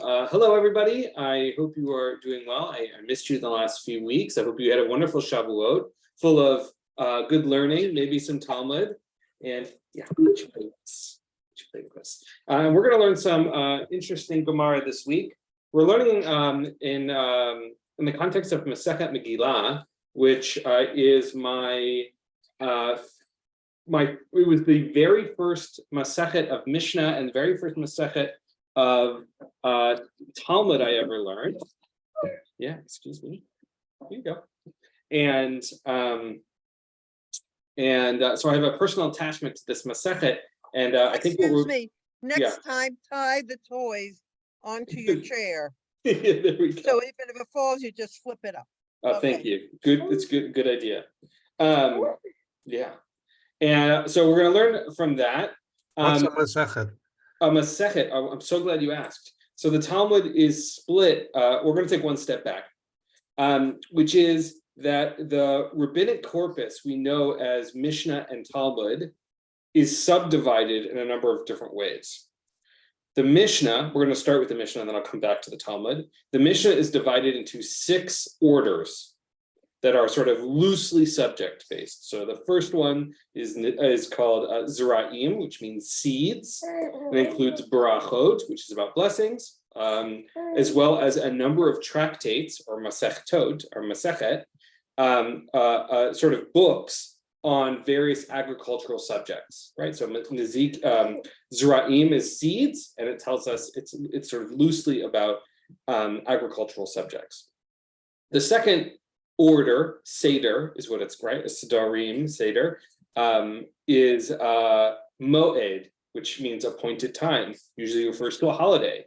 Hello, everybody. I hope you are doing well. I missed you the last few weeks. I hope you had a wonderful Shavuot, full of good learning, maybe some Talmud, and yeah, we're going to learn some interesting Gemara this week. We're learning in the context of Masechet Megillah, which is it was the very first Masechet of Mishnah and the very first Masechet of Talmud I ever learned. Yeah, excuse me. Here you go. And so I have a personal attachment to this Masechet, and I think next time tie the toys onto your chair. There we go. So even if it falls, you just flip it up. Okay. Thank you. Good. It's good idea. Yeah. And so we're going to learn from that. What's a Masechet? A Masechet. Oh, I'm so glad you asked. So the Talmud is split. We're going to take one step back, which is that the rabbinic corpus we know as Mishnah and Talmud is subdivided in a number of different ways. The Mishnah, we're going to start with the Mishnah and then I'll come back to the Talmud. The Mishnah is divided into 6 orders that are sort of loosely subject-based. So the first one is called Zera'im, which means seeds. It includes Barachot, which is about blessings, as well as a number of tractates, or Masechtot, or Masechet, sort of books on various agricultural subjects, right? So Zera'im is seeds, and it tells us it's sort of loosely about agricultural subjects. The second order, Seder, is what it's, right? Sedarim, Seder, is Moed, which means appointed time, usually refers to a holiday.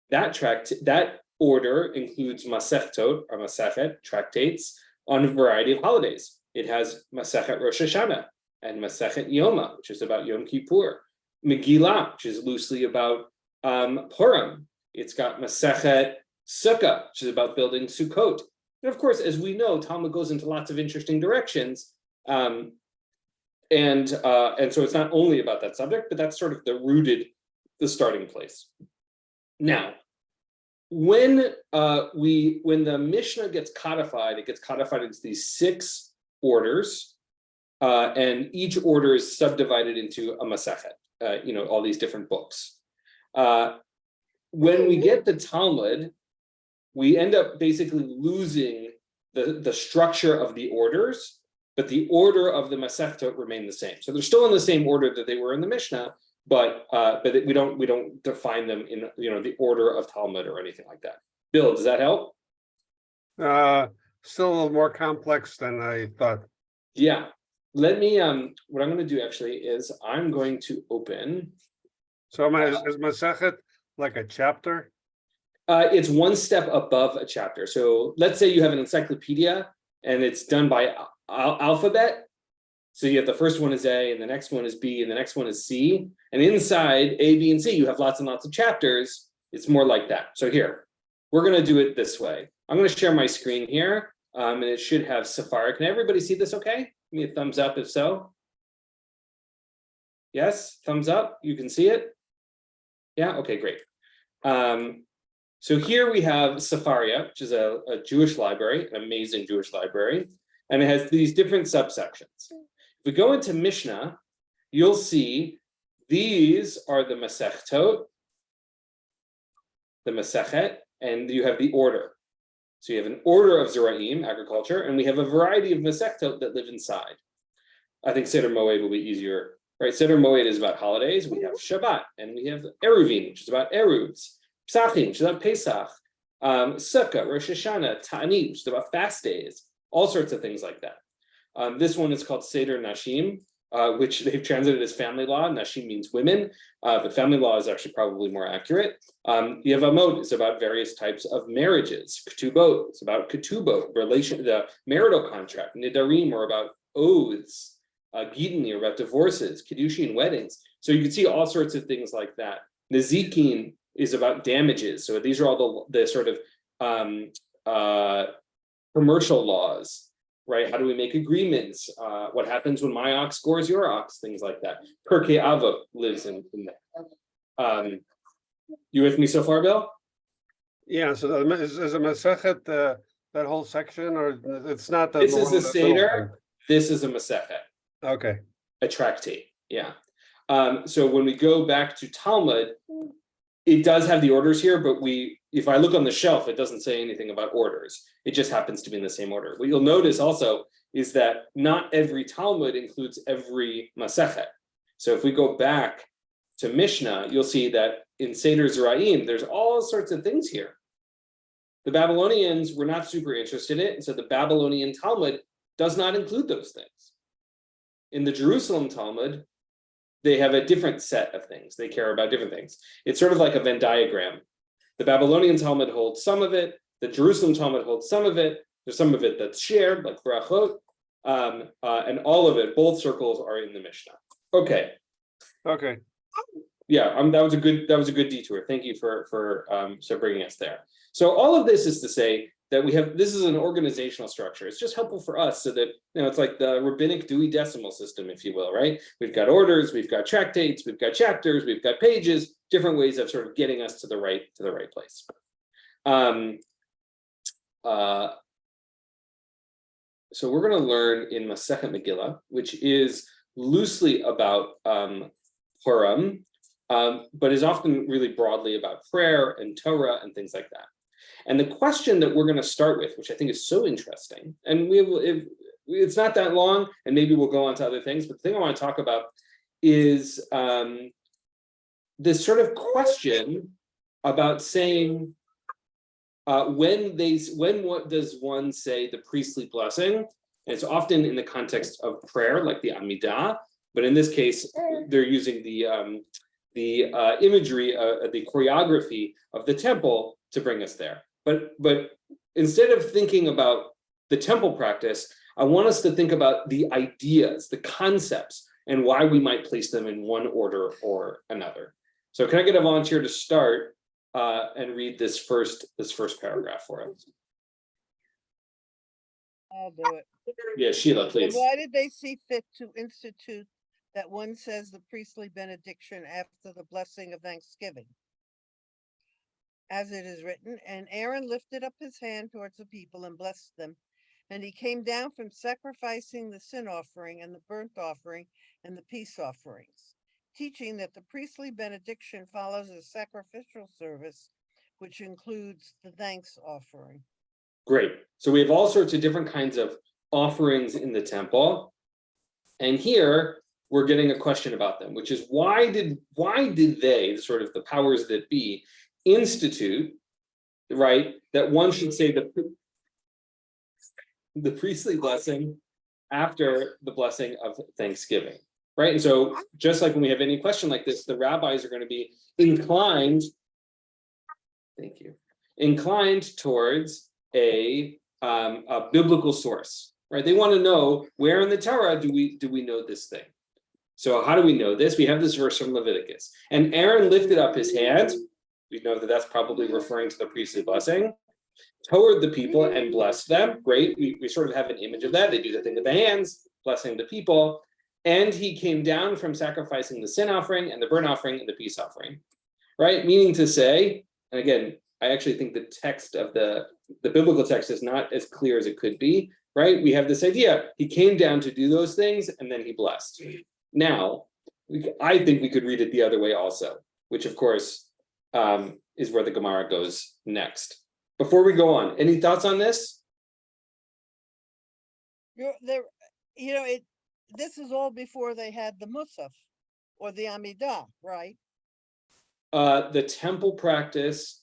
That order includes Masechtot, or Masechet, tractates on a variety of holidays. It has Masechet Rosh Hashanah and Masechet Yoma, which is about Yom Kippur. Megillah, which is loosely about Purim. It's got Masechet Sukkah, which is about building Sukkot. And of course, as we know, Talmud goes into lots of interesting directions. And so it's not only about that subject, but that's sort of the starting place. Now, when the Mishnah gets codified, it gets codified into these 6 orders, and each order is subdivided into a Masechet, all these different books. When we get the Talmud, we end up basically losing the structure of the orders, but the order of the Masechtot remain the same. So they're still in the same order that they were in the Mishnah, but we don't define them in the order of Talmud or anything like that. Bill, does that help? Still a little more complex than I thought. Yeah. Let me what I'm going to do actually is I'm going to open. So is Masechet like a chapter? It's one step above a chapter. So let's say you have an encyclopedia and it's done by alphabet. So you have the first one is A, and the next one is B, and the next one is C. And inside A, B, and C, you have lots and lots of chapters. It's more like that. So here, we're going to do it this way. I'm going to share my screen here, and it should have Safari. Can everybody see this okay? Give me a thumbs up if so. Yes, thumbs up. You can see it? Yeah, okay, great. So here we have Safaria, which is a Jewish library, an amazing Jewish library, and it has these different subsections. If we go into Mishnah, you'll see these are the Masechtot, the Masechet, and you have the order. So you have an order of Zera'im, agriculture, and we have a variety of Masechtot that live inside. I think Seder Moed will be easier, right? Seder Moed is about holidays. We have Shabbat, and we have Eruvin, which is about Eruvs. Psachim, which is about Pesach, Sukkah, Rosh Hashanah, Ta'anit, which is about fast days, all sorts of things like that. This one is called Seder Nashim, which they've translated as family law. Nashim means women, but family law is actually probably more accurate. Yevamot is about various types of marriages. Ketubot is about ketubot, the marital contract. Nidarim are about oaths. Gidni are about divorces. Kiddushin, weddings. So you can see all sorts of things like that. Nezikin is about damages. So these are all the sort of commercial laws, right? How do we make agreements? What happens when my ox scores your ox? Things like that. Pirkei Avot lives in that. You with me so far, Bill? Yeah, so is a Masechet that whole section, or it's not the This is a little Seder, this is a Masechet, thing? Okay, a tractate, yeah. So when we go back to Talmud, it does have the orders here, but if I look on the shelf, it doesn't say anything about orders. It just happens to be in the same order. What you'll notice also is that not every Talmud includes every Masechet. So if we go back to Mishnah, you'll see that in Seder Zera'im, there's all sorts of things here. The Babylonians were not super interested in it, and so the Babylonian Talmud does not include those things. In the Jerusalem Talmud, they have a different set of things. They care about different things. It's sort of like a Venn diagram. The Babylonian Talmud holds some of it. The Jerusalem Talmud holds some of it. There's some of it that's shared, like Brachot, and all of it, both circles are in the Mishnah. Okay. okay. Yeah, that was a good detour. Thank you for bringing us there. So all of this is to say that this is an organizational structure. It's just helpful for us so that, it's like the rabbinic Dewey Decimal System, if you will, right? We've got orders, we've got tractates, we've got chapters, we've got pages, different ways of sort of getting us to the right place. So we're going to learn in Masechet Megillah, which is loosely about Purim, but is often really broadly about prayer and Torah and things like that. And the question that we're going to start with, which I think is so interesting, and it's not that long, and maybe we'll go on to other things, but the thing I want to talk about is this sort of question about saying, when what does one say the priestly blessing? And it's often in the context of prayer, like the Amidah, but in this case, they're using the imagery, the choreography of the temple to bring us there. But instead of thinking about the temple practice, I want us to think about the ideas, the concepts, and why we might place them in one order or another. So can I get a volunteer to start and read this first paragraph for us? I'll do it. Yeah, Sheila, please. And why did they see fit to institute that one says the priestly benediction after the blessing of Thanksgiving? As it is written, and Aaron lifted up his hand towards the people and blessed them. And he came down from sacrificing the sin offering and the burnt offering and the peace offerings, teaching that the priestly benediction follows a sacrificial service, which includes the thanks offering. Great. So we have all sorts of different kinds of offerings in the temple. And here we're getting a question about them, which is why did they, sort of the powers that be, institute, right, that one should say the priestly blessing after the blessing of Thanksgiving, right? And so just like when we have any question like this, the rabbis are going to be inclined towards a biblical source, right? They want to know where in the Torah do we know this thing. So how do we know this? We have this verse from Leviticus. And Aaron lifted up his hand. We know that that's probably referring to the priestly blessing, toward the people and blessed them. Great. We sort of have an image of that. They do the thing with the hands, blessing the people. And he came down from sacrificing the sin offering and the burnt offering and the peace offering, right? Meaning to say, and again, I actually think the text of the biblical text is not as clear as it could be, right? We have this idea. He came down to do those things and then he blessed. Now, I think we could read it the other way also, which of course is where the Gemara goes next. Before we go on, any thoughts on this? This is all before they had the Musaf or the Amidah, right? The temple practice,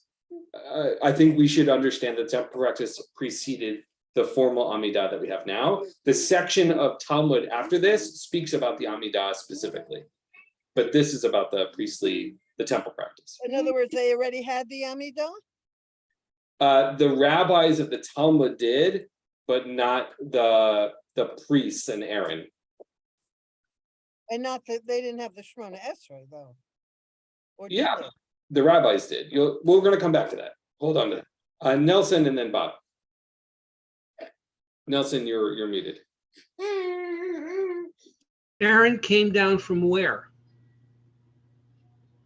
I think we should understand that temple practice preceded the formal Amidah that we have now. The section of Talmud after this speaks about the Amidah specifically, but this is about the temple practice. In other words, they already had the Amidah? The rabbis of the Talmud did, but not the priests and Aaron. And not that they didn't have the Shemona Esrei, though. Yeah, the rabbis did. We're going to come back to that. Hold on to that. Nelson and then Bob. Nelson, you're muted. Aaron came down from where?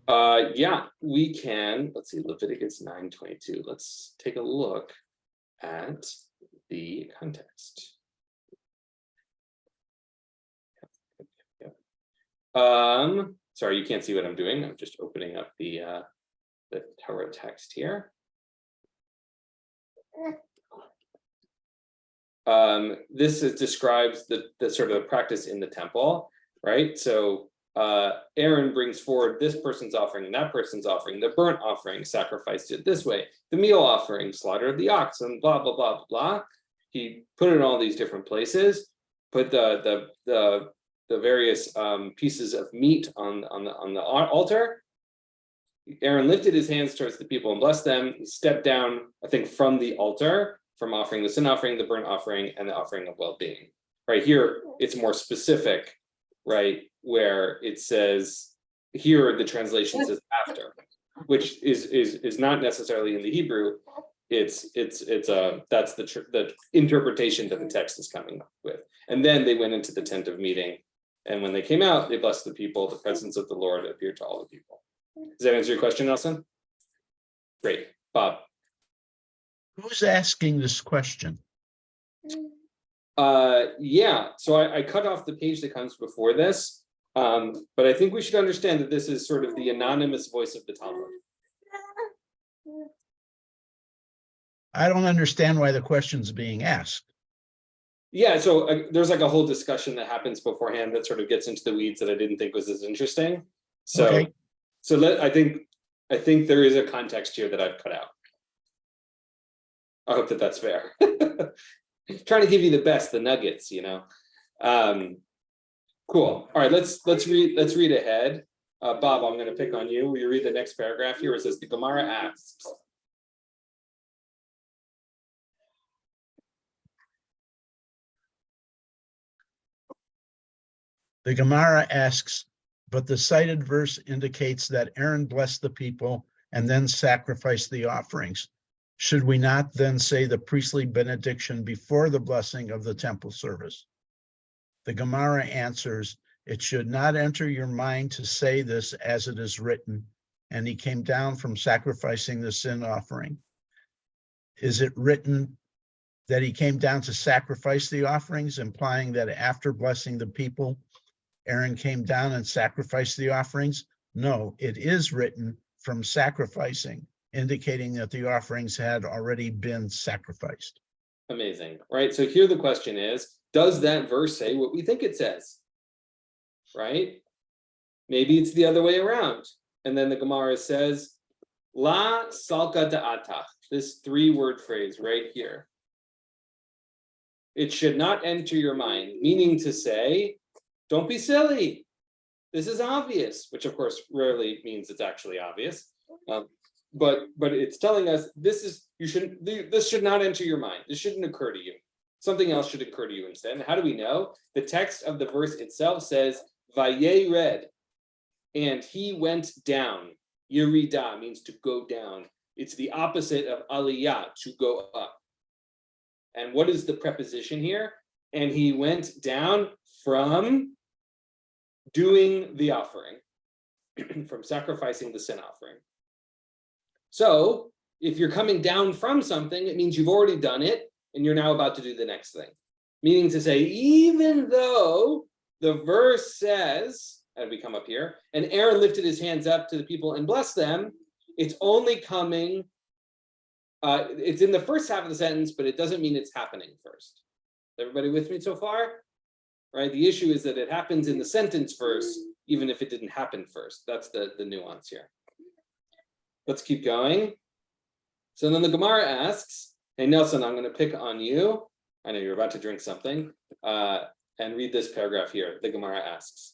Yeah, we can. Let's see, Leviticus 9:22. Let's take a look at the context. Sorry, you can't see what I'm doing. I'm just opening up the Torah text here. This describes the sort of practice in the temple, right? So Aaron brings forward this person's offering and that person's offering, the burnt offering, sacrificed it this way, the meal offering, slaughtered the ox, and blah blah blah blah blah. He put it in all these different places, put the various pieces of meat on the altar. Aaron lifted his hands towards the people and blessed them. He stepped down, I think, from the altar, from offering the sin offering, the burnt offering, and the offering of well-being. Right here, it's more specific, right? Where it says, here the translation says after, which is not necessarily in the Hebrew. That's the interpretation that the text is coming up with. And then they went into the tent of meeting, and when they came out, they blessed the people. The presence of the Lord appeared to all the people. Does that answer your question, Nelson? Great. Bob. Who's asking this question? Yeah, so I cut off the page that comes before this, but I think we should understand that this is sort of the anonymous voice of the Talmud. I don't understand why the question's being asked. Yeah, so there's like a whole discussion that happens beforehand that sort of gets into the weeds that I didn't think was as interesting. So, Okay. I think there is a context here that I've cut out. I hope that that's fair. Trying to give you the best, the nuggets, you know. Cool. All right, let's read ahead. Bob, I'm going to pick on you. Will you read the next paragraph here? It says the Gemara asks. The Gemara asks, but the cited verse indicates that Aaron blessed the people and then sacrificed the offerings. Should we not then say the priestly benediction before the blessing of the temple service? The Gemara answers, it should not enter your mind to say this as it is written, and he came down from sacrificing the sin offering. Is it written that he came down to sacrifice the offerings, implying that after blessing the people, Aaron came down and sacrificed the offerings? No, it is written from sacrificing, indicating that the offerings had already been sacrificed. Amazing, right? So here the question is, does that verse say what we think it says? Right? Maybe it's the other way around. And then the Gemara says, La salka da'atach, this 3-word phrase right here. It should not enter your mind, meaning to say, don't be silly. This is obvious, which of course rarely means it's actually obvious. But it's telling us this should not enter your mind. This shouldn't occur to you. Something else should occur to you instead. And how do we know? The text of the verse itself says, Vayered, and he went down. Yerida means to go down. It's the opposite of aliyah, to go up. And what is the preposition here? And he went down from doing the offering, from sacrificing the sin offering. So if you're coming down from something, it means you've already done it and you're now about to do the next thing. Meaning to say, even though the verse says, and we come up here, and Aaron lifted his hands up to the people and blessed them, it's only coming, it's in the first half of the sentence, but it doesn't mean it's happening first. Everybody with me so far? Right? The issue is that it happens in the sentence first, even if it didn't happen first. That's the nuance here. Let's keep going. So then the Gemara asks, hey, Nelson, I'm going to pick on you. I know you're about to drink something. And read this paragraph here. The Gemara asks.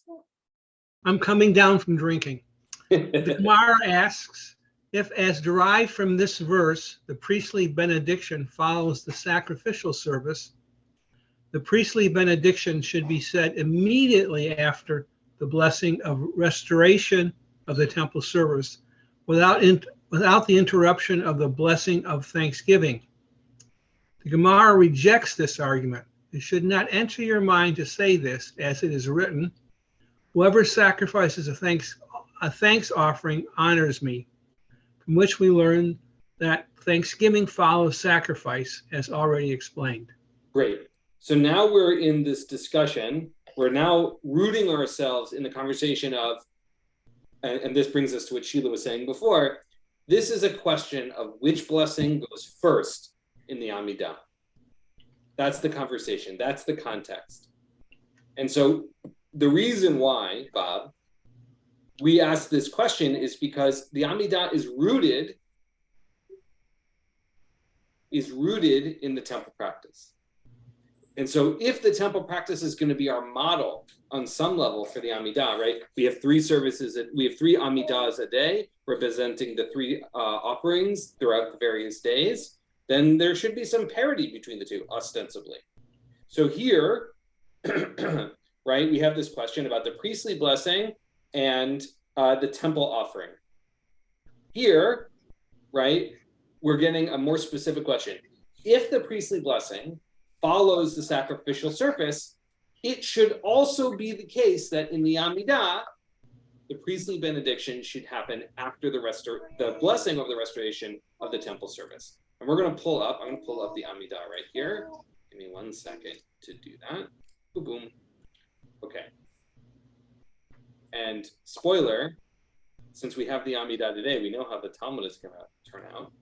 I'm coming down from drinking. The Gemara asks, if as derived from this verse, the priestly benediction follows the sacrificial service, the priestly benediction should be said immediately after the blessing of restoration of the temple service, without the interruption of the blessing of thanksgiving. The Gemara rejects this argument. It should not enter your mind to say this, as it is written, whoever sacrifices a thanks offering honors me, from which we learn that thanksgiving follows sacrifice, as already explained. Great. So now we're in this discussion. We're now rooting ourselves in the conversation of, and this brings us to what Sheila was saying before, this is a question of which blessing goes first in the Amidah. That's the conversation. That's the context. And so the reason why, Bob, we ask this question is because the Amidah is rooted in the temple practice. And so if the temple practice is going to be our model on some level for the Amidah, right? We have 3 services, we have 3 Amidahs a day representing the 3 offerings throughout the various days, then there should be some parity between the 2, ostensibly. So here, right, we have this question about the priestly blessing and the temple offering. Here, right, we're getting a more specific question. If the priestly blessing follows the sacrificial service, it should also be the case that in the Amidah, the priestly benediction should happen after the blessing of the restoration of the temple service. And I'm going to pull up the Amidah right here. Give me 1 second to do that. Boom, boom. Okay. And spoiler, since we have the Amidah today, we know how the Talmud is going to turn out.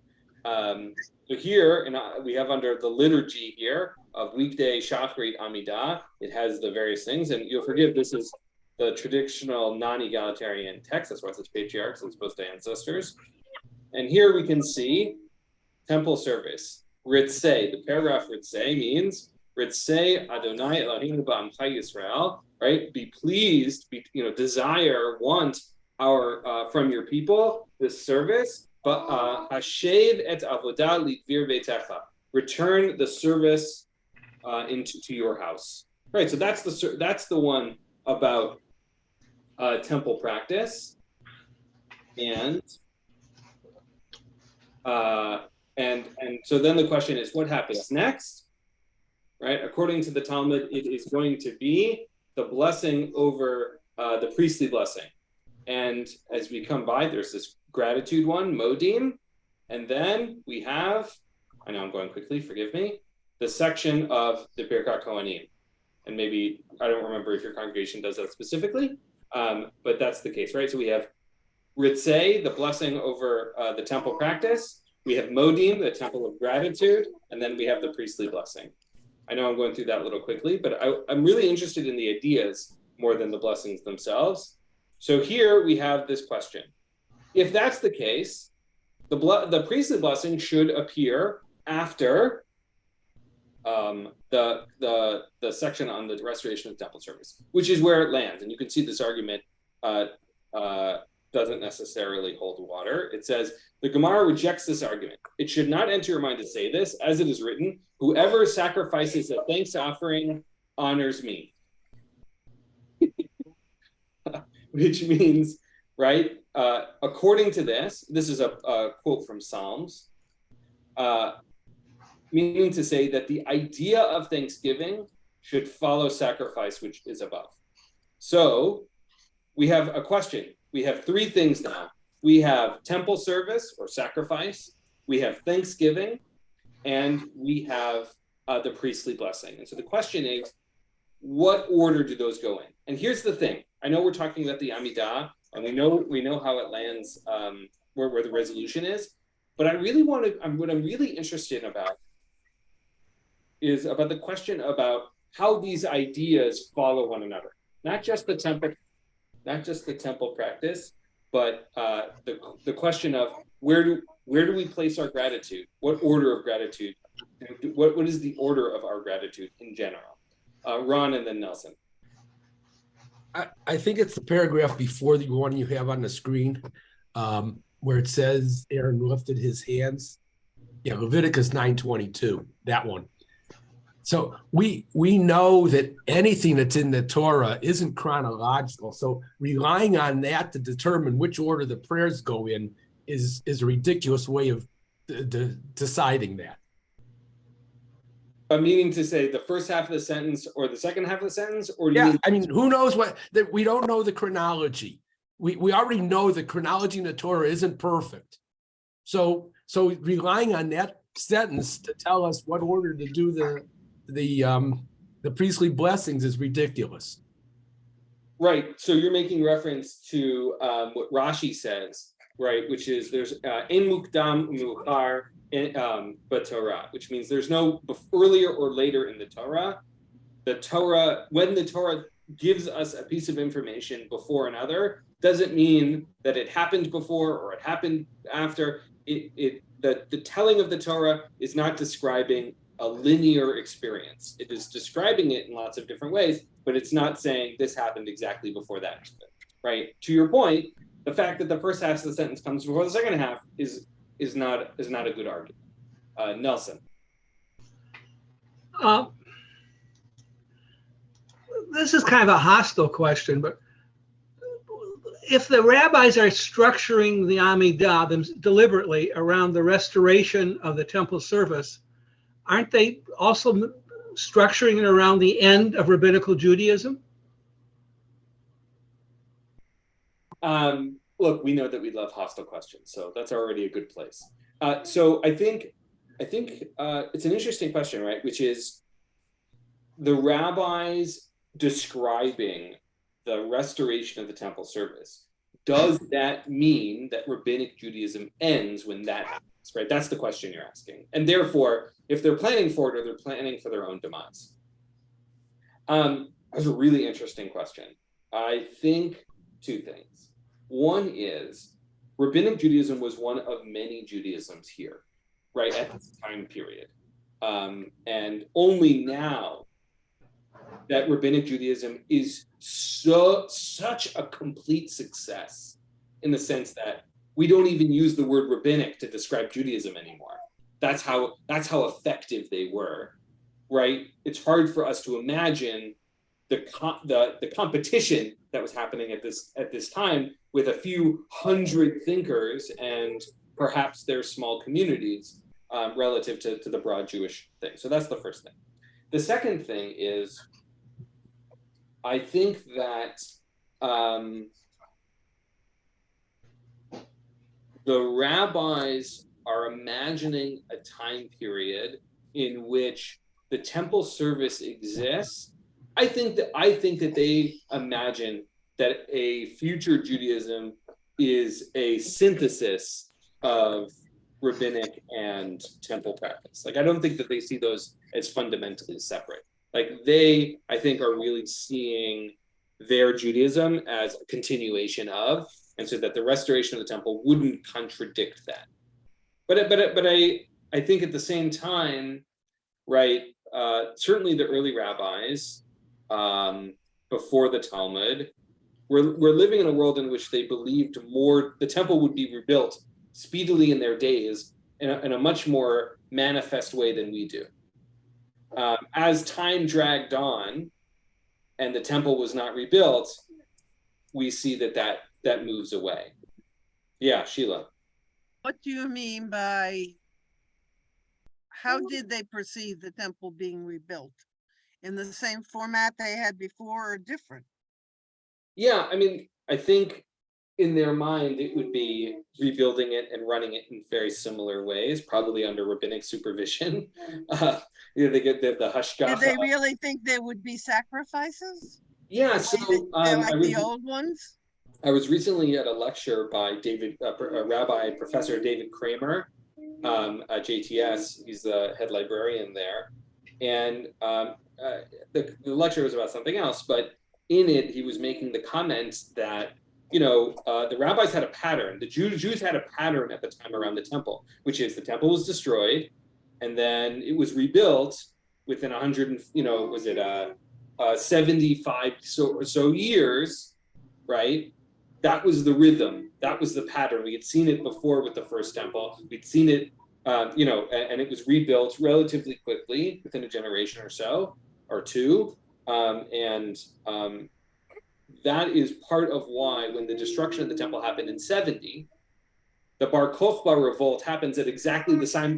So here, we have under the liturgy here of weekday Shacharit Amidah, it has the various things, and you'll forgive, this is the traditional non-egalitarian text, that's why it says patriarchs as opposed to ancestors. And here we can see temple service, Ritzei. The paragraph Ritzei means Ritzei Adonai Eloheinu ba'amcha Yisrael, right? Be pleased, desire, want our from your people this service. But hashev et avodah litvir beitecha, return the service into your house. Right. So that's the one about temple practice, and so then the question is, what happens next? Right. According to the Talmud, it is going to be the blessing over the priestly blessing. And as we come by, there's this gratitude one, Modim. And then we have, I know I'm going quickly, forgive me, the section of the Birkat Kohanim. And maybe, I don't remember if your congregation does that specifically, but that's the case, right? So we have Ritzei, the blessing over the temple practice. We have Modim, the temple of gratitude. And then we have the priestly blessing. I know I'm going through that a little quickly, but I'm really interested in the ideas more than the blessings themselves. So here we have this question. If that's the case, the priestly blessing should appear after the section on the restoration of temple service, which is where it lands. And you can see this argument doesn't necessarily hold water. It says, the Gemara rejects this argument. It should not enter your mind to say this, as it is written, whoever sacrifices a thanks offering honors me. Which means, right, according to this is a quote from Psalms, meaning to say that the idea of thanksgiving should follow sacrifice, which is above. So we have a question. We have 3 things now. We have temple service or sacrifice, we have thanksgiving, and we have the priestly blessing. And so the question is, what order do those go in? And here's the thing. I know we're talking about the Amidah, and we know how it lands, where the resolution is. But what I'm really interested about is about the question about how these ideas follow one another. Not just the temple practice, but the question of where do we place our gratitude? What order of gratitude? What is the order of our gratitude in general? Ron and then Nelson. I think it's the paragraph before the one you have on the screen, where it says Aaron lifted his hands. Yeah, Leviticus 9:22, that one. So we know that anything that's in the Torah isn't chronological. So relying on that to determine which order the prayers go in is a ridiculous way of deciding that. Meaning to say the first half of the sentence or the second half of the sentence, or do you Yeah, mean- I mean, who knows that we don't know the chronology. we already know the chronology in the Torah isn't perfect. So relying on that sentence to tell us what order to do the priestly blessings is ridiculous. Right. So you're making reference to what Rashi says, right? Which is there's in mukdam muhar b'Torah, which means there's no earlier or later in the Torah. The Torah, when the Torah gives us a piece of information before another, doesn't mean that it happened before or it happened after. The telling of the Torah is not describing a linear experience. It is describing it in lots of different ways, but it's not saying this happened exactly before that happened, right? To your point, the fact that the first half of the sentence comes before the second half is not a good argument. Nelson. This is kind of a hostile question, but if the rabbis are structuring the Amidah deliberately around the restoration of the temple service, aren't they also structuring it around the end of rabbinical Judaism? Look, we know that we love hostile questions, so that's already a good place. So I think it's an interesting question, right? Which is the rabbis describing the restoration of the temple service. Does that mean that rabbinic Judaism ends when that happens, right? That's the question you're asking. And therefore, if they're planning for it, or they're planning for their own demise. That's a really interesting question. I think two things. One is rabbinic Judaism was one of many Judaisms here, right, at this time period. And only now that rabbinic Judaism is such a complete success in the sense that we don't even use the word rabbinic to describe Judaism anymore. That's how effective they were, right? It's hard for us to imagine the competition that was happening at this time with a few hundred thinkers and perhaps their small communities relative to the broad Jewish thing. So that's the first thing. The second thing is, I think that the rabbis are imagining a time period in which the temple service exists. I think that they imagine that a future Judaism is a synthesis of rabbinic and temple practice. Like, I don't think that they see those as fundamentally separate. Like, they, I think, are really seeing their Judaism as a continuation of, and so that the restoration of the temple wouldn't contradict that. But I think at the same time, right, certainly the early rabbis before the Talmud were living in a world in which they believed the temple would be rebuilt speedily in their days in a much more manifest way than we do. As time dragged on and the temple was not rebuilt, we see that moves away. Yeah, Sheila. What do you mean by how did they perceive the temple being rebuilt? In the same format they had before or different? Yeah, I mean, I think in their mind, it would be rebuilding it and running it in very similar ways, probably under rabbinic supervision. They get the hashgacha. Did they really think there would be sacrifices? Yeah, so like the old ones? I was recently at a lecture by Rabbi Professor David Kramer at JTS. He's the head librarian there. And the lecture was about something else, but in it, he was making the comments that, the rabbis had a pattern. The Jews had a pattern at the time around the temple, which is the temple was destroyed, and then it was rebuilt within 100, 75 or so years, right? That was the rhythm. That was the pattern. We had seen it before with the first temple. We'd seen it, and it was rebuilt relatively quickly within a generation or so, or two. That is part of why when the destruction of the temple happened in 70, the Bar Kokhba revolt happens at exactly the same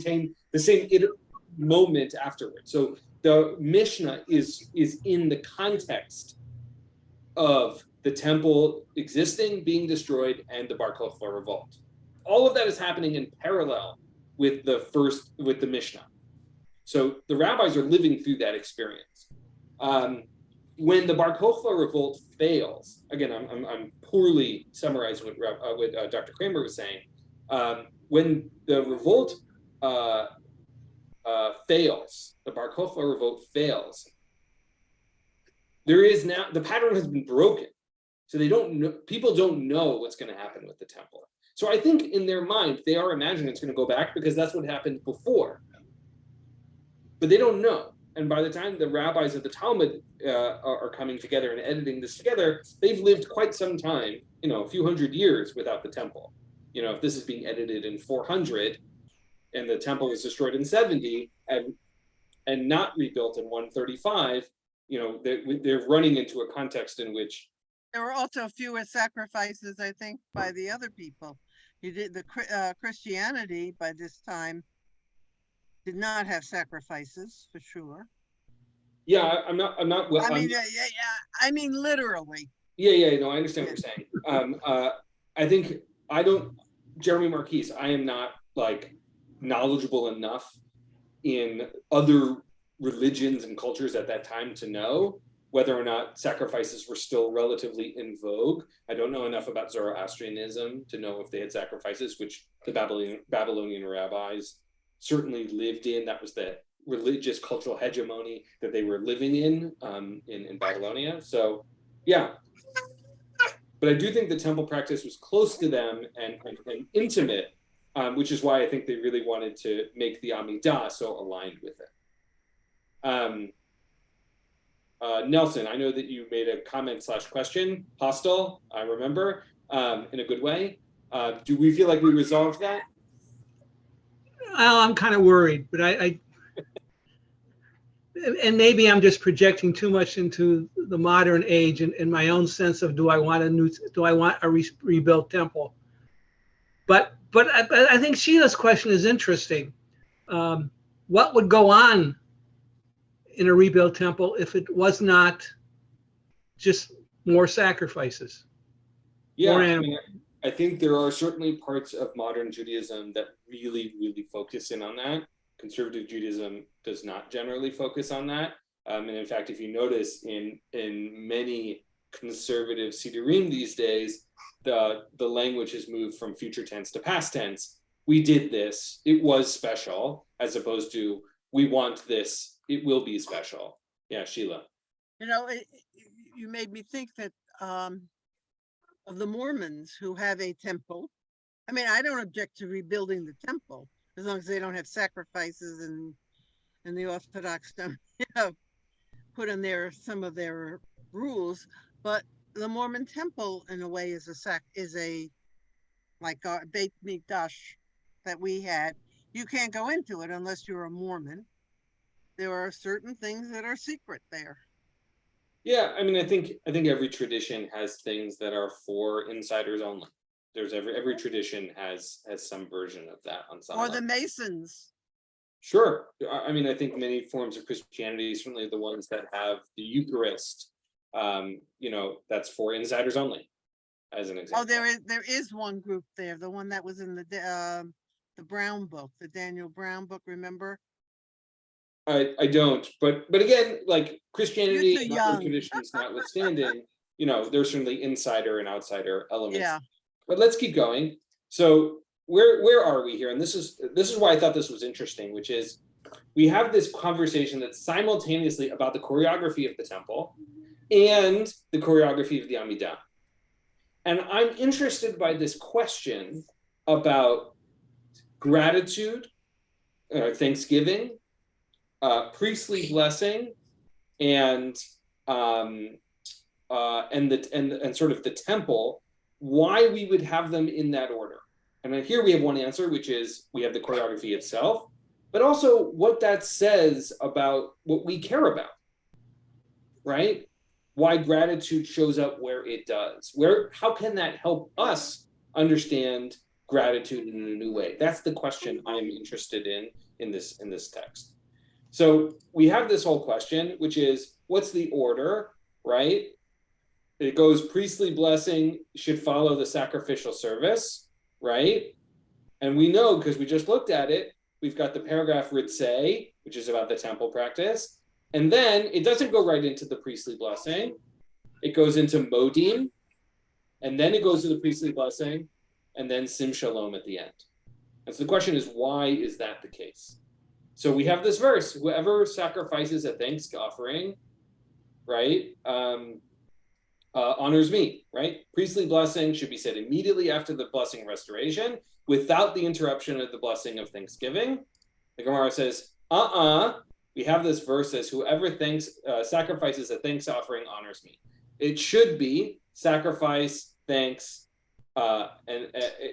moment afterwards. So the Mishnah is in the context of the temple existing, being destroyed, and the Bar Kokhba revolt. All of that is happening in parallel with the Mishnah. So the rabbis are living through that experience. When the Bar Kokhba revolt fails, again, I'm poorly summarizing what Dr. Kramer was saying. When the revolt fails, the Bar Kokhba revolt fails, there is now, the pattern has been broken. So they don't know, people don't know what's going to happen with the temple. So I think in their mind, they are imagining it's going to go back because that's what happened before. But they don't know. And by the time the rabbis of the Talmud are coming together and editing this together, they've lived quite some time, a few hundred years without the temple. If this is being edited in 400 and the temple was destroyed in 70 and not rebuilt in 135, they're running into a context in which there were also fewer sacrifices, I think, by the other people. You did the Christianity by this time did not have sacrifices for sure. Yeah, I'm not. Well, I mean, yeah. I mean, literally. Yeah. No, I understand what you're saying. I think Jeremy Markiz, I am not knowledgeable enough in other religions and cultures at that time to know whether or not sacrifices were still relatively in vogue. I don't know enough about Zoroastrianism to know if they had sacrifices, which the Babylonian rabbis certainly lived in. That was the religious cultural hegemony that they were living in Babylonia. So, yeah. But I do think the temple practice was close to them and intimate, which is why I think they really wanted to make the Amidah so aligned with it. Nelson, I know that you made a comment/question, hostile, I remember, in a good way. Do we feel like we resolved that? Well, I'm kind of worried, but and maybe I'm just projecting too much into the modern age and my own sense of do I want a rebuilt temple? But I think Sheila's question is interesting. What would go on in a rebuilt temple if it was not just more sacrifices? Yeah, I think there are certainly parts of modern Judaism that really, really focus in on that. Conservative Judaism does not generally focus on that. And in fact, if you notice in many conservative Sidurim these days, the language has moved from future tense to past tense. We did this, it was special, as opposed to we want this, it will be special. Yeah, Sheila. You made me think that of the Mormons who have a temple. I mean, I don't object to rebuilding the temple as long as they don't have sacrifices and the Orthodox don't put in some of their rules. But the Mormon temple, in a way, is like our Beit Mikdash that we had. You can't go into it unless you're a Mormon. There are certain things that are secret there. Yeah, I mean, I think every tradition has things that are for insiders only. There's every tradition has some version of that on some Or level. the Masons. Sure. I mean, I think many forms of Christianity, certainly the ones that have the Eucharist, that's for insiders only, as an example. Oh, there is one group there, the one that was in the Brown book, the Daniel Brown book, remember? I don't, but again, like Christianity You're too and other young. traditions notwithstanding, there's certainly insider and outsider elements. Yeah. But let's keep going. So where are we here? And this is why I thought this was interesting, which is we have this conversation that's simultaneously about the choreography of the temple and the choreography of the Amidah. And I'm interested by this question about gratitude, thanksgiving, priestly blessing, and sort of the temple, why we would have them in that order. And then here we have one answer, which is we have the choreography itself, but also what that says about what we care about, right? Why gratitude shows up where it does. How can that help us understand gratitude in a new way? That's the question I'm interested in this text. So we have this whole question, which is what's the order, right? it goes priestly blessing should follow the sacrificial service, right? And we know, because we just looked at it, we've got the paragraph Ritzei, which is about the temple practice. And then it doesn't go right into the priestly blessing. It goes into Modim, and then it goes to the priestly blessing, and then Sim Shalom at the end. And so the question is, why is that the case? So we have this verse, whoever sacrifices a thanks offering, right, honors me, right? Priestly blessing should be said immediately after the blessing of restoration, without the interruption of the blessing of thanksgiving. The Gemara says, we have this verse says, whoever sacrifices a thanks offering honors me. It should be sacrifice, thanks, and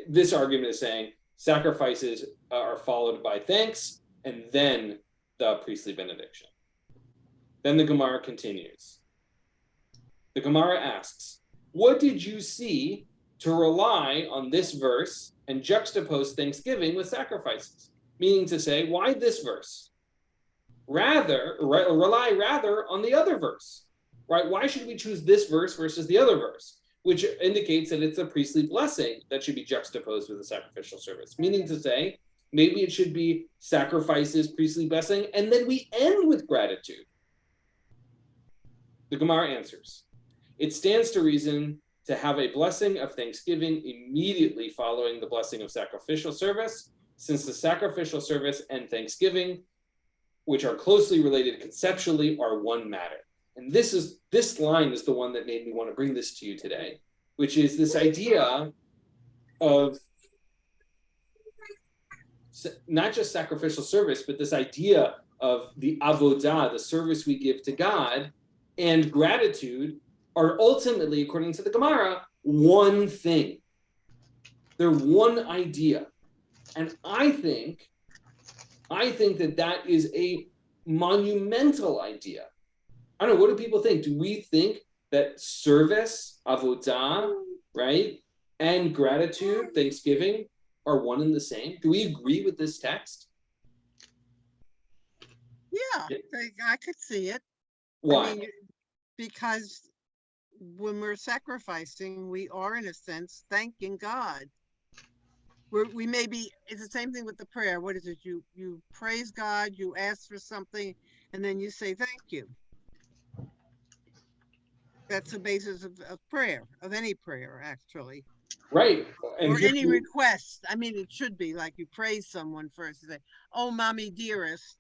this argument is saying sacrifices are followed by thanks, and then the priestly benediction. Then the Gemara continues. The Gemara asks, what did you see to rely on this verse and juxtapose thanksgiving with sacrifices? Meaning to say, why this verse? Rely rather on the other verse, right? Why should we choose this verse versus the other verse? Which indicates that it's a priestly blessing that should be juxtaposed with a sacrificial service. Meaning to say, maybe it should be sacrifices, priestly blessing, and then we end with gratitude. The Gemara answers, it stands to reason to have a blessing of thanksgiving immediately following the blessing of sacrificial service, since the sacrificial service and thanksgiving, which are closely related conceptually, are one matter. And this line is the one that made me want to bring this to you today, which is this idea of not just sacrificial service, but this idea of the avodah, the service we give to God, and gratitude are ultimately, according to the Gemara, one thing. They're one idea. And I think that is a monumental idea. I don't know, what do people think? Do we think that service, avodah, right, and gratitude, thanksgiving, are one and the same? Do we agree with this text? Yeah, I could see it. Why? I mean, because when we're sacrificing, we are in a sense thanking God. We may be, it's the same thing with the prayer. What is it? You praise God, you ask for something, and then you say thank you. That's the basis of prayer, of any prayer, actually. Right. And or any request. I mean, it should be like you praise someone first. You say, oh, mommy dearest,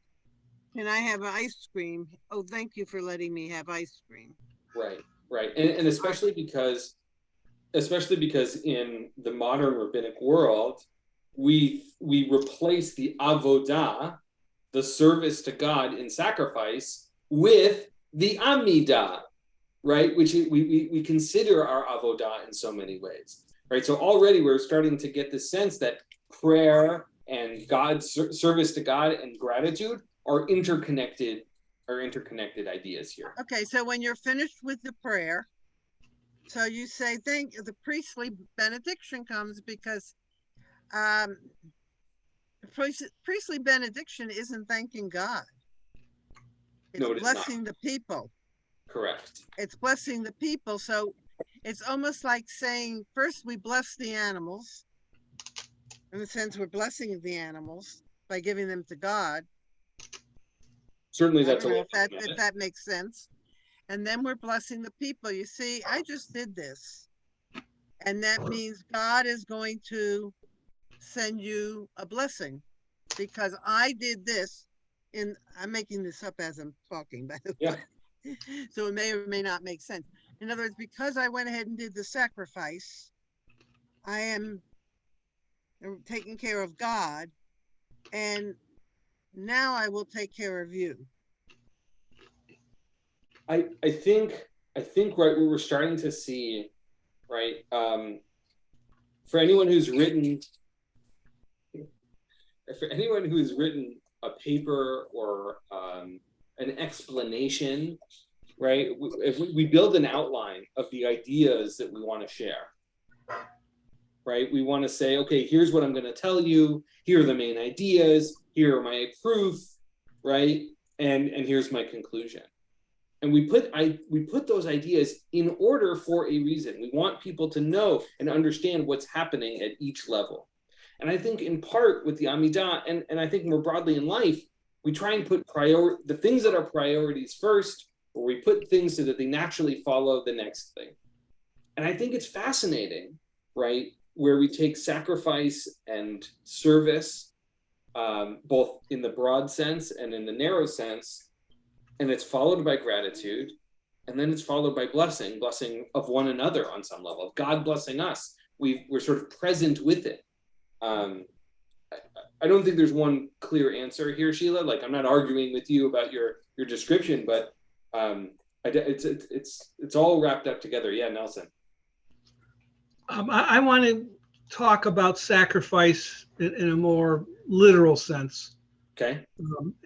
can I have ice cream? Oh, thank you for letting me have ice cream. Right. And especially because in the modern rabbinic world, we replace the avodah, the service to God in sacrifice, with the amidah, right? Which we consider our avodah in so many ways, right? So already we're starting to get the sense that prayer and God's service to God and gratitude are interconnected ideas here. Okay, so when you're finished with the prayer, so you say the priestly benediction comes because the priestly benediction isn't thanking God. It's blessing the people. Correct. It's blessing the people. So it's almost like saying, first we bless the animals. In the sense we're blessing the animals by giving them to God. Certainly that's if that makes sense. And then we're blessing the people. You see, I just did this. And that means God is going to send you a blessing because I did this. I'm making this up as I'm talking, by the way. So it may or may not make sense. In other words, because I went ahead and did the sacrifice, I am taking care of God, and now I will take care of you. I think right, what we're starting to see, right, for anyone who's written a paper or an explanation, right, if we build an outline of the ideas that we want to share, right, we want to say, okay, here's what I'm going to tell you, here are the main ideas, here are my proof, right, and here's my conclusion. And we put those ideas in order for a reason. We want people to know and understand what's happening at each level. And I think in part with the Amidah, and I think more broadly in life, we try and put the things that are priorities first, or we put things so that they naturally follow the next thing. And I think it's fascinating, right, where we take sacrifice and service, both in the broad sense and in the narrow sense, and it's followed by gratitude, and then it's followed by blessing of one another on some level, God blessing us. We're sort of present with it. I don't think there's one clear answer here, Sheila. Like, I'm not arguing with you about your description, but it's all wrapped up together. Yeah, Nelson. I want to talk about sacrifice in a more literal sense. Okay.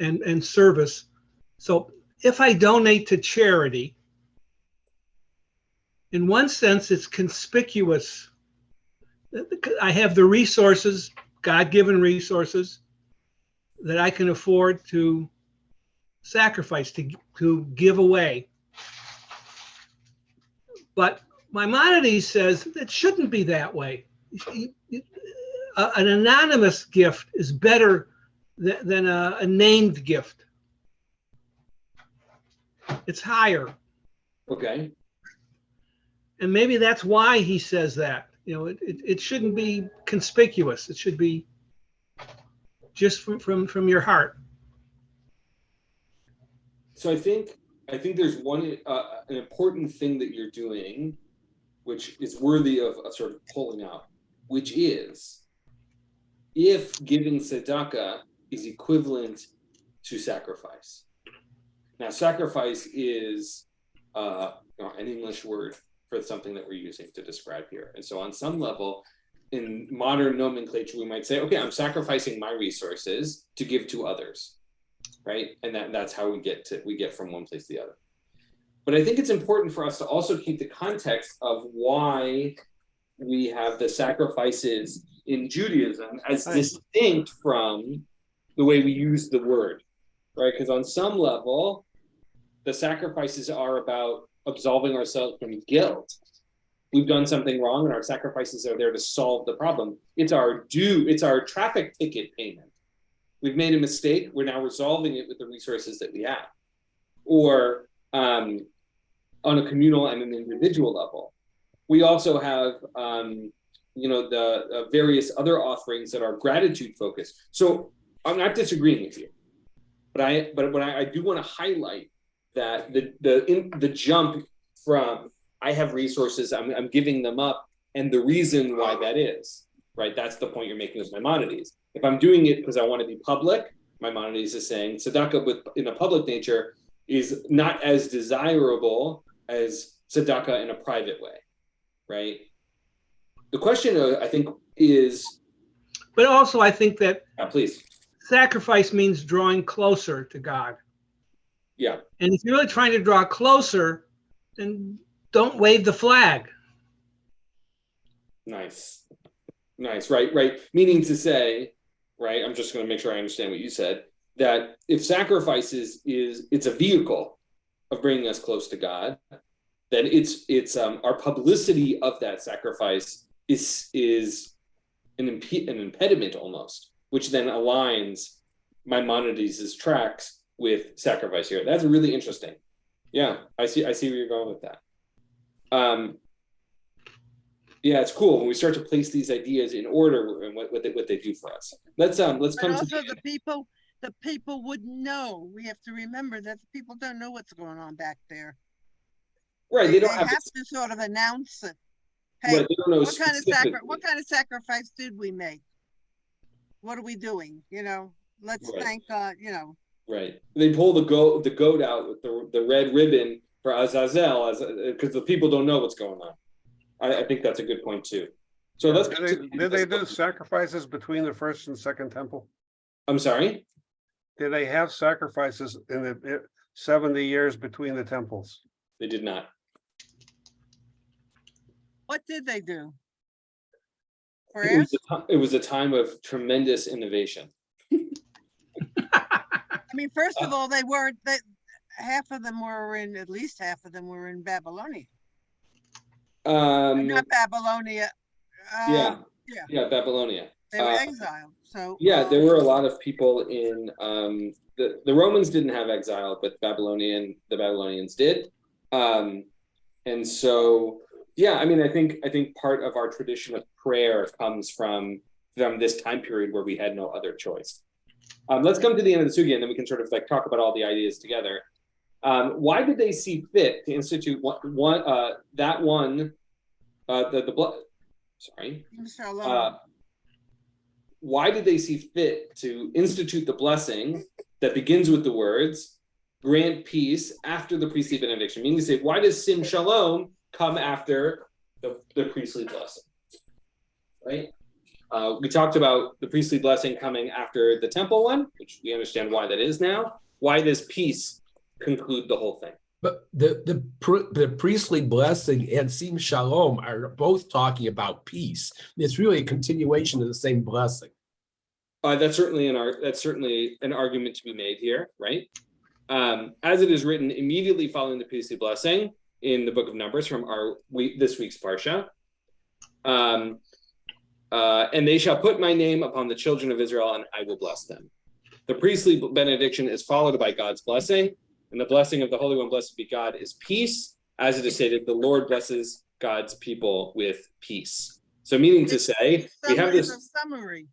And service. So if I donate to charity, in one sense, it's conspicuous. I have the resources, God-given resources, that I can afford to sacrifice, to give away. But Maimonides says it shouldn't be that way. An anonymous gift is better than a named gift. It's higher. Okay. And maybe that's why he says that. You know, it shouldn't be conspicuous. It should be just from your heart. So I think there's one an important thing that you're doing, which is worthy of sort of pulling out, which is if giving tzedakah is equivalent to sacrifice. Now, sacrifice is an English word for something that we're using to describe here. And so on some level, in modern nomenclature, we might say, okay, I'm sacrificing my resources to give to others, right? And that's how we get from one place to the other. But I think it's important for us to also keep the context of why we have the sacrifices in Judaism as distinct from the way we use the word, right? Because on some level, the sacrifices are about absolving ourselves from guilt. We've done something wrong and our sacrifices are there to solve the problem. It's our traffic ticket payment. We've made a mistake. We're now resolving it with the resources that we have. Or on a communal and an individual level. We also have, the various other offerings that are gratitude focused. So I'm not disagreeing with you, but I do want to highlight that the jump from I have resources, I'm giving them up, and the reason why that is, right? That's the point you're making with Maimonides. If I'm doing it because I want to be public, Maimonides is saying tzedakah in a public nature is not as desirable as tzedakah in a private way, right? The question, I think, is... But also, I think that please. Sacrifice means drawing closer to God. Yeah. And if you're really trying to draw closer, then don't wave the flag. Nice, right. Meaning to say, right, I'm just going to make sure I understand what you said, that if sacrifices it's a vehicle of bringing us close to God, then it's our publicity of that sacrifice is an impediment almost, which then aligns Maimonides' tracks with sacrifice here. That's really interesting. Yeah, I see where you're going with that. Yeah, it's cool when we start to place these ideas in order and what they do for us. Let's come also to the people would know. We have to remember that the people don't know what's going on back there. Right. They don't have to sort of announce it. Hey, right, they don't know what kind of sacrifice did we make? What are we doing? Let's thank God. Right. They pull the goat out with the red ribbon for Azazel because the people don't know what's going on. I think that's a good point too. So did they do sacrifices between the first and second temple? I'm sorry? Did they have sacrifices in the 70 years between the temples? They did not. What did they do? It was a time of tremendous innovation. I mean, first of all, they weren't. half of them were in, at least half of them were in Babylonia. Um, Not Babylonia. yeah, yeah. yeah, Babylonia. They were exiled. So Yeah, there were a lot of people in the Romans didn't have exile, but the Babylonians did. And so yeah, I mean, I think part of our tradition of prayer comes from this time period where we had no other choice. Let's come to the end of the sugya, and then we can sort of like talk about all the ideas together. Why did they see fit to institute why did they see fit to institute the blessing that begins with the words, grant peace, after the priestly benediction? Meaning to say, why does Sim Shalom come after the priestly blessing? Right? We talked about the priestly blessing coming after the temple one, which we understand why that is now. Why does peace conclude the whole thing? But the priestly blessing and Sim Shalom are both talking about peace. It's really a continuation of the same blessing. That's certainly an argument to be made here, right? As it is written immediately following the priestly blessing in the book of Numbers from this week's parsha, and they shall put my name upon the children of Israel, and I will bless them. The priestly benediction is followed by God's blessing. And the blessing of the Holy One, blessed be God, is peace. As it is stated, the Lord blesses God's people with peace. So meaning to say, we have this... It's a summary.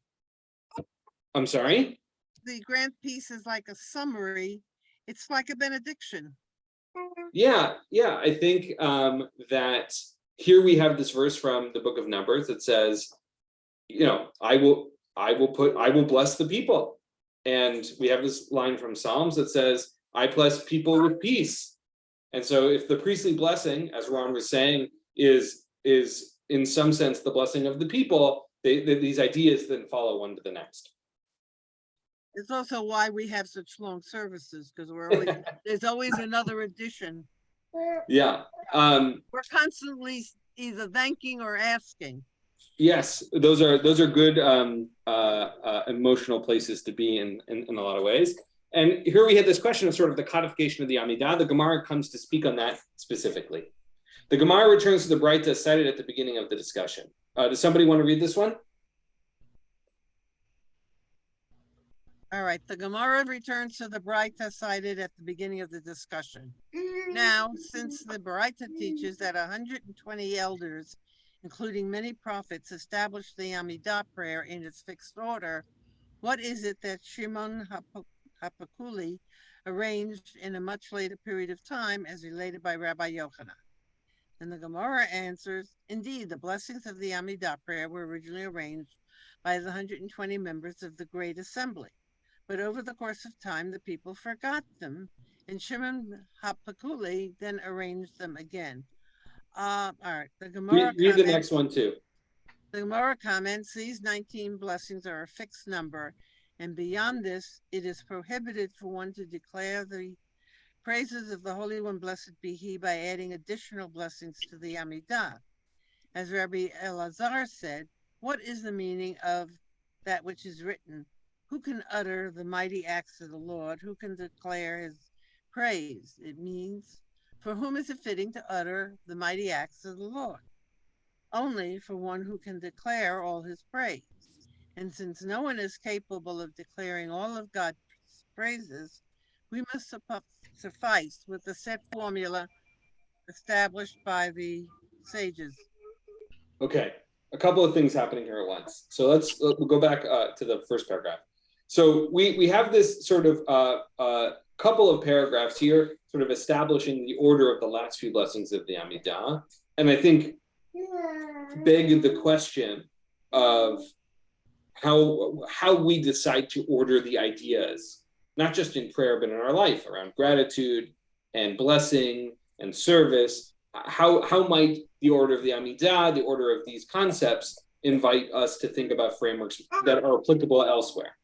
I'm sorry? The grant peace is like a summary. It's like a benediction. Yeah. I think that here we have this verse from the book of Numbers that says, I will bless the people. And we have this line from Psalms that says, I bless people with peace. And so if the priestly blessing, as Ron was saying, is in some sense the blessing of the people, these ideas then follow one to the next. It's also why we have such long services, because there's always another addition. Yeah. We're constantly either thanking or asking. Yes, those are good emotional places to be in a lot of ways. And here we had this question of sort of the codification of the Amidah. The Gemara comes to speak on that specifically. The Gemara returns to the Braita cited at the beginning of the discussion. Does somebody want to read this one? All right, the Gemara returns to the Braita cited at the beginning of the discussion. Now, since the Braita teaches that 120 elders, including many prophets, established the Amidah prayer in its fixed order, what is it that Shimon Hapakuli arranged in a much later period of time as related by Rabbi Yochanan? And the Gemara answers, indeed, the blessings of the Amidah prayer were originally arranged by the 120 members of the Great Assembly. But over the course of time, the people forgot them, and Shimon Hapakuli then arranged them again. All right, the Gemara read the next one too. The Gemara comments, these 19 blessings are a fixed number, and beyond this, it is prohibited for one to declare the praises of the Holy One, blessed be He, by adding additional blessings to the Amidah. As Rabbi Elazar said, what is the meaning of that which is written? Who can utter the mighty acts of the Lord? Who can declare His praise? It means, for whom is it fitting to utter the mighty acts of the Lord? Only for one who can declare all His praise. And since no one is capable of declaring all of God's praises, we must suffice with the set formula established by the sages. Okay, a couple of things happening here at once. So we'll go back to the first paragraph. So we have this sort of couple of paragraphs here, sort of establishing the order of the last few blessings of the Amidah, and I think beg the question of how we decide to order the ideas, not just in prayer, but in our life around gratitude and blessing and service. How might the order of the Amidah, the order of these concepts, invite us to think about frameworks that are applicable elsewhere?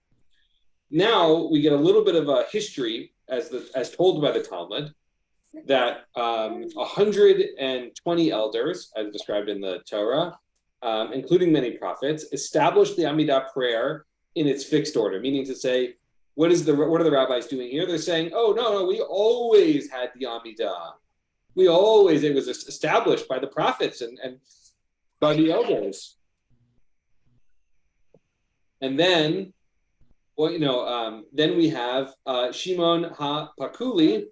Now we get a little bit of a history as told by the Talmud that 120 elders, as described in the Torah, including many prophets, established the Amidah prayer in its fixed order, meaning to say what are the rabbis doing here? They're saying, oh, no, we always had the Amidah. It was established by the prophets and by the elders. And then, then we have Shimon HaPakuli,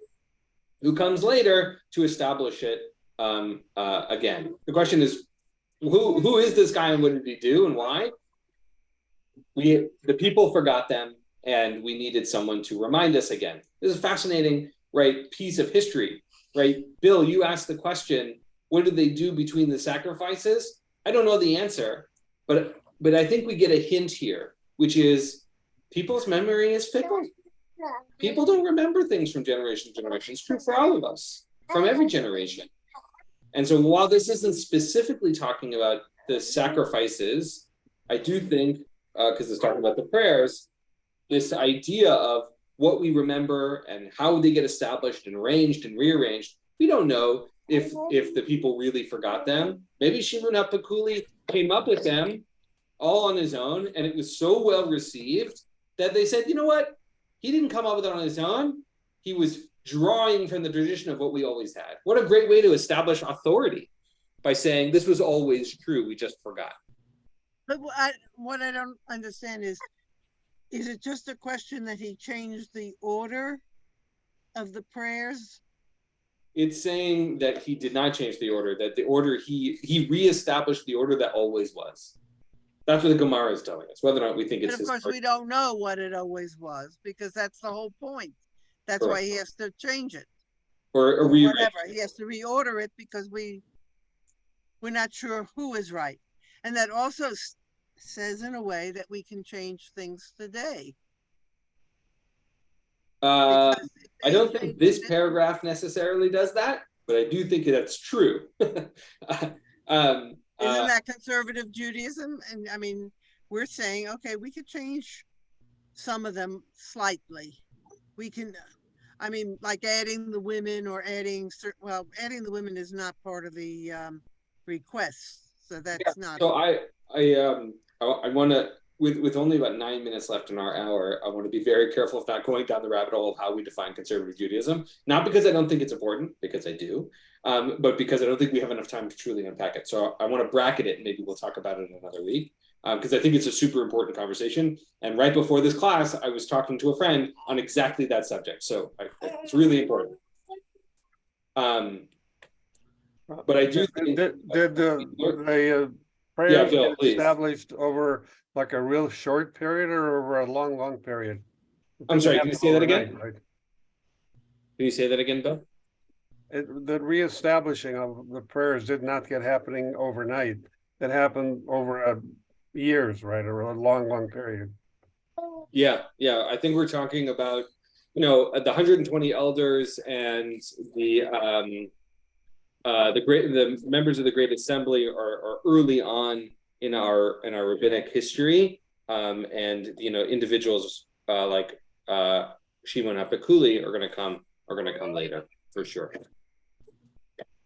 who comes later to establish it again. The question is, who is this guy and what did he do and why? The people forgot them, and we needed someone to remind us again. This is a fascinating, right, piece of history, right? Bill, you asked the question, what did they do between the sacrifices? I don't know the answer, but I think we get a hint here, which is people's memory is fickle. People don't remember things from generation to generation. It's true for all of us, from every generation. And so while this isn't specifically talking about the sacrifices, I do think, because it's talking about the prayers, this idea of what we remember and how they get established and arranged and rearranged, we don't know if the people really forgot them. Maybe Shimon HaPakuli came up with them all on his own, and it was so well received that they said, you know what? He didn't come up with it on his own. He was drawing from the tradition of what we always had. What a great way to establish authority by saying this was always true, we just forgot. But what I don't understand is it just a question that he changed the order of the prayers? It's saying that he did not change the order, that the order, he reestablished the order that always was. That's what the Gemara is telling us, whether or not we think it's But of course, we don't know what it always was, because that's the whole point. That's why he has to change it. Or whatever. He has to reorder it because we're not sure who is right. And that also says in a way that we can change things today. I don't think this paragraph necessarily does that, but I do think that's true. Isn't that conservative Judaism? And I mean, we're saying, okay, we could change some of them slightly. We can, I mean, like adding the women or adding the women is not part of the request. So that's not. So I want to, with only about 9 minutes left in our hour, I want to be very careful of not going down the rabbit hole of how we define conservative Judaism. Not because I don't think it's important, because I do, but because I don't think we have enough time to truly unpack it. So I want to bracket it, and maybe we'll talk about it in another week, because I think it's a super important conversation. And right before this class, I was talking to a friend on exactly that subject. So it's really important. But I do think did the prayers get established over like a real short period or over a long period? I'm sorry, can you say that again? Right? Can you say that again, Bill? The reestablishing of the prayers did not get happening overnight. It happened over years, right? Or a long period. Yeah. I think we're talking about, the 120 elders and the members of the Great Assembly are early on in our rabbinic history, and individuals like Shimon HaPakuli are going to come later for sure.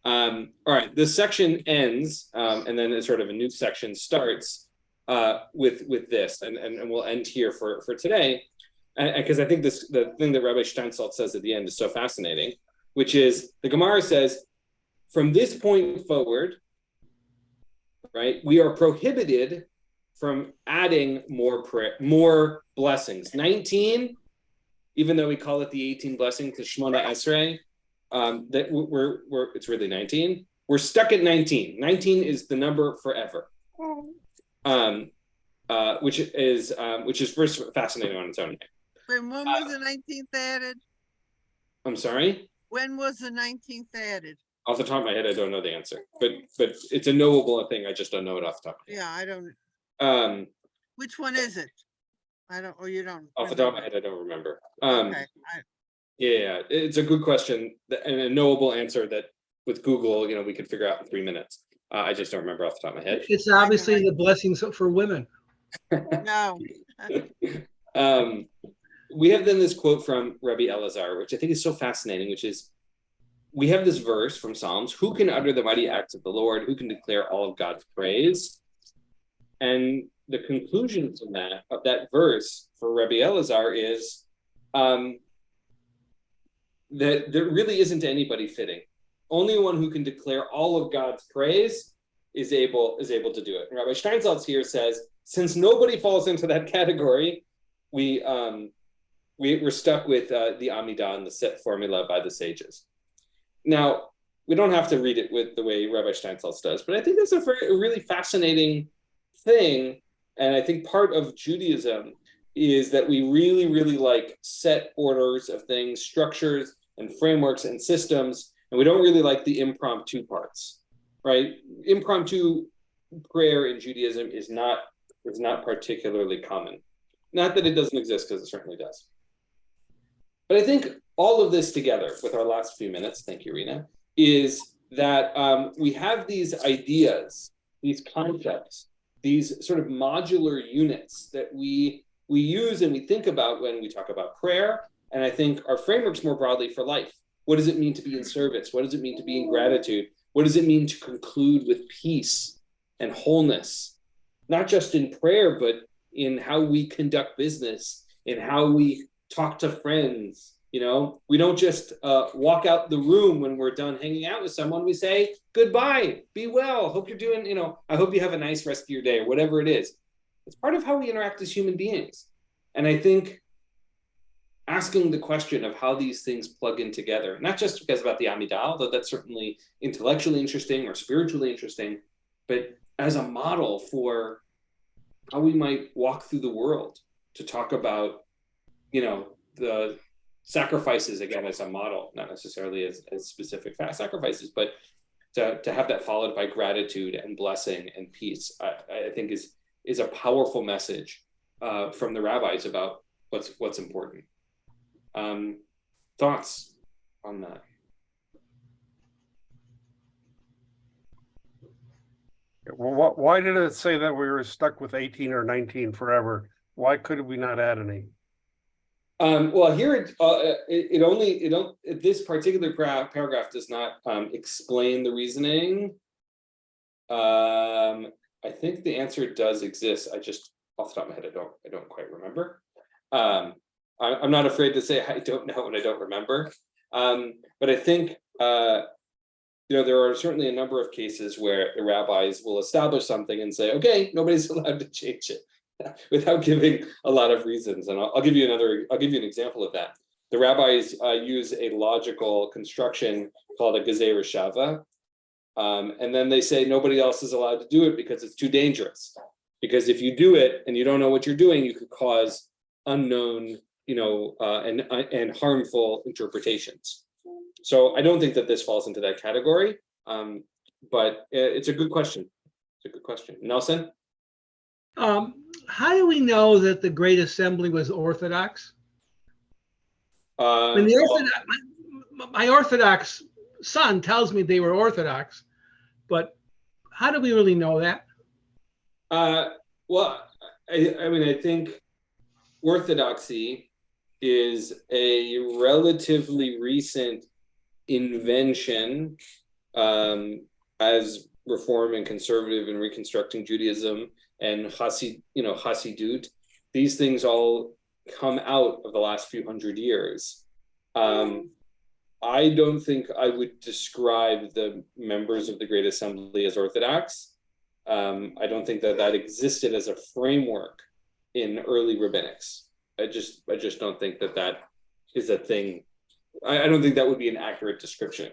All right, this section ends, and then sort of a new section starts with this, and we'll end here for today, because I think the thing that Rabbi Steinsaltz says at the end is so fascinating, which is the Gemara says, from this point forward, right, we are prohibited from adding more blessings. 19, even though we call it the 18 blessings, the Shemona Esrei, that it's really 19. We're stuck at 19. 19 is the number forever, which is first fascinating on its own. When was the 19th added? I'm sorry? When was the 19th added? Off the top of my head, I don't know the answer, but it's a knowable thing. I just don't know it off the top. Yeah, I don't. Which one is it? I don't. Or you don't. Off the top of my head, I don't remember. Okay. Yeah, it's a good question and a knowable answer that with Google, we could figure out in 3 minutes. I just don't remember off the top of my head. It's obviously the blessings for women. No. We have then this quote from Rabbi Elazar, which I think is so fascinating, which is, we have this verse from Psalms, who can utter the mighty acts of the Lord? Who can declare all of God's praise? And the conclusion from that verse for Rabbi Elazar is, that there really isn't anybody fitting. Only one who can declare all of God's praise is able to do it. And Rabbi Steinsaltz here says, since nobody falls into that category, we're stuck with the Amidah and the set formula by the sages. Now, we don't have to read it with the way Rabbi Steinsaltz does, but I think that's a really fascinating thing. And I think part of Judaism is that we really, really like set orders of things, structures and frameworks and systems, and we don't really like the impromptu parts, right? Impromptu prayer in Judaism is not particularly common. Not that it doesn't exist, because it certainly does. But I think all of this together with our last few minutes, thank you, Rena, is that we have these ideas, these concepts, these sort of modular units that we use and we think about when we talk about prayer, and I think our frameworks more broadly for life. What does it mean to be in service? What does it mean to be in gratitude? What does it mean to conclude with peace and wholeness? Not just in prayer, but in how we conduct business, in how we talk to friends. You know, we don't just walk out the room when we're done hanging out with someone. We say, goodbye, be well, hope you're doing, I hope you have a nice rest of your day, or whatever it is. It's part of how we interact as human beings. And I think asking the question of how these things plug in together, not just because about the Amidah, although that's certainly intellectually interesting or spiritually interesting, but as a model for how we might walk through the world to talk about, the sacrifices, again, as a model, not necessarily as specific sacrifices, but to have that followed by gratitude and blessing and peace, I think is a powerful message from the rabbis about what's important. Thoughts on that? Well, why did it say that we were stuck with 18 or 19 forever? Why could we not add any? Well, here this particular paragraph does not explain the reasoning. I think the answer does exist. I just, off the top of my head, I don't quite remember. I'm not afraid to say I don't know what I don't remember. But I think there are certainly a number of cases where the rabbis will establish something and say, okay, nobody's allowed to change it, without giving a lot of reasons. And I'll give you an example of that. The rabbis use a logical construction called a gezeira shava. And then they say nobody else is allowed to do it because it's too dangerous. Because if you do it and you don't know what you're doing, you could cause unknown, and harmful interpretations. So I don't think that this falls into that category, but it's a good question. It's a good question. Nelson? How do we know that the Great Assembly was Orthodox? My Orthodox son tells me they were Orthodox, but how do we really know that? Well, I think Orthodoxy is a relatively recent invention as Reform and Conservative and Reconstructing Judaism and Hasidut. These things all come out of the last few hundred years. I don't think I would describe the members of the Great Assembly as Orthodox. I don't think that existed as a framework in early rabbinics. I just don't think that is a thing. I don't think that would be an accurate description.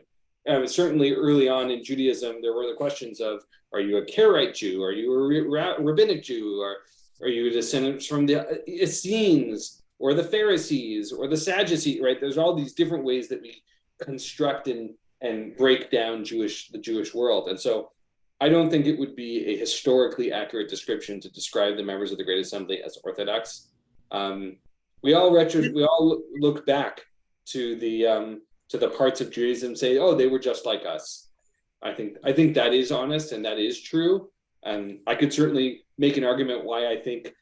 Certainly early on in Judaism, there were the questions of, are you a Karaite Jew? Are you a rabbinic Jew? Or are you a descendant from the Essenes or the Pharisees or the Sadducees, right? There's all these different ways that we construct and break down the Jewish world. And so I don't think it would be a historically accurate description to describe the members of the Great Assembly as Orthodox. We all look back to the parts of Judaism and say, oh, they were just like us. I think that is honest and that is true. And I could certainly make an argument why I think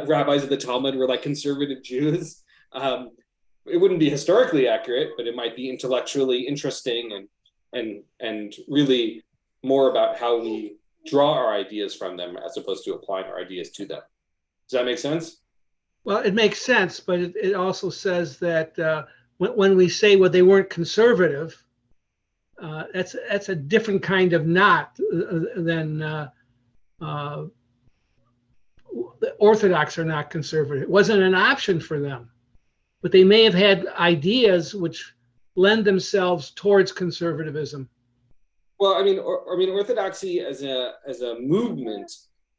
rabbis of the Talmud were like conservative Jews. It wouldn't be historically accurate, but it might be intellectually interesting and really more about how we draw our ideas from them as opposed to applying our ideas to them. Does that make sense? Well, it makes sense, but it also says that when we say, well, they weren't conservative, that's a different kind of not than the Orthodox are not conservative. It wasn't an option for them, but they may have had ideas which lend themselves towards conservatism. Well, I mean, Orthodoxy as a movement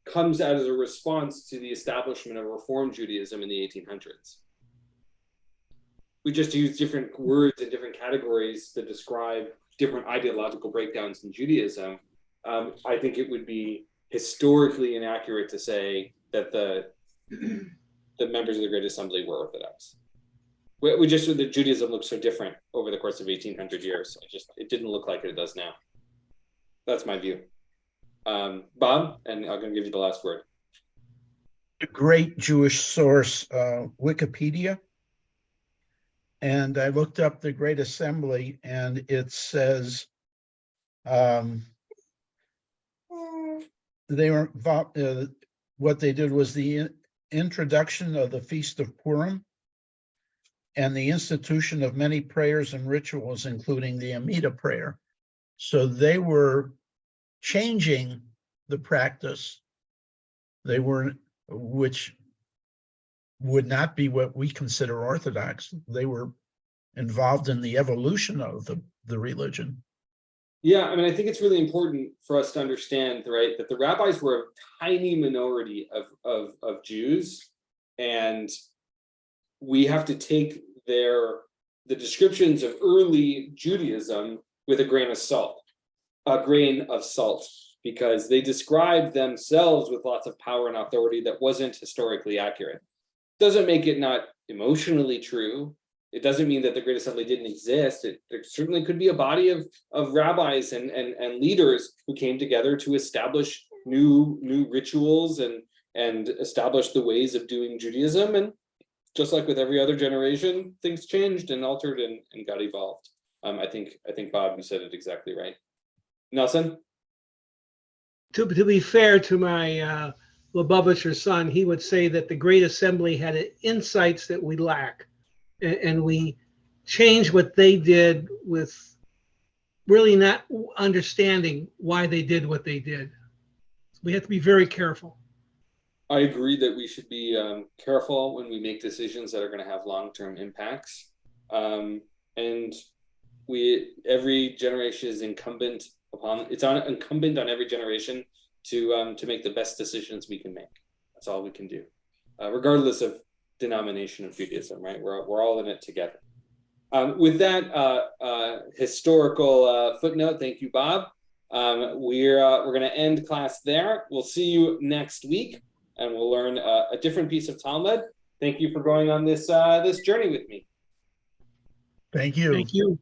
comes out as a response to the establishment of Reform Judaism in the 1800s. We just use different words and different categories to describe different ideological breakdowns in Judaism. I think it would be historically inaccurate to say that the members of the Great Assembly were Orthodox. We just, the Judaism looked so different over the course of 1800 years. It didn't look like it does now. That's my view. Bob, and I'm going to give you the last word. A great Jewish source, Wikipedia. And I looked up the Great Assembly, and it says they were what they did was the introduction of the Feast of Purim and the institution of many prayers and rituals, including the Amida prayer. So they were changing the practice. They were, which would not be what we consider Orthodox. They were involved in the evolution of the religion. Yeah, I mean, I think it's really important for us to understand, right, that the rabbis were a tiny minority of Jews, and we have to take the descriptions of early Judaism with a grain of salt, because they described themselves with lots of power and authority that wasn't historically accurate. Doesn't make it not emotionally true. It doesn't mean that the Great Assembly didn't exist. There certainly could be a body of rabbis and leaders who came together to establish new rituals and establish the ways of doing Judaism. And just like with every other generation, things changed and altered and got evolved. I think Bob, you said it exactly right. Nelson? To be fair to my Lubavitcher son, he would say that the Great Assembly had insights that we lack. And we changed what they did with really not understanding why they did what they did. We have to be very careful. I agree that we should be careful when we make decisions that are going to have long-term impacts. And every generation is incumbent on every generation to make the best decisions we can make. That's all we can do, regardless of denomination of Judaism, right? We're all in it together. With that historical footnote, thank you, Bob. We're going to end class there. We'll see you next week, and we'll learn a different piece of Talmud. Thank you for going on this journey with me. Thank you. Thank you.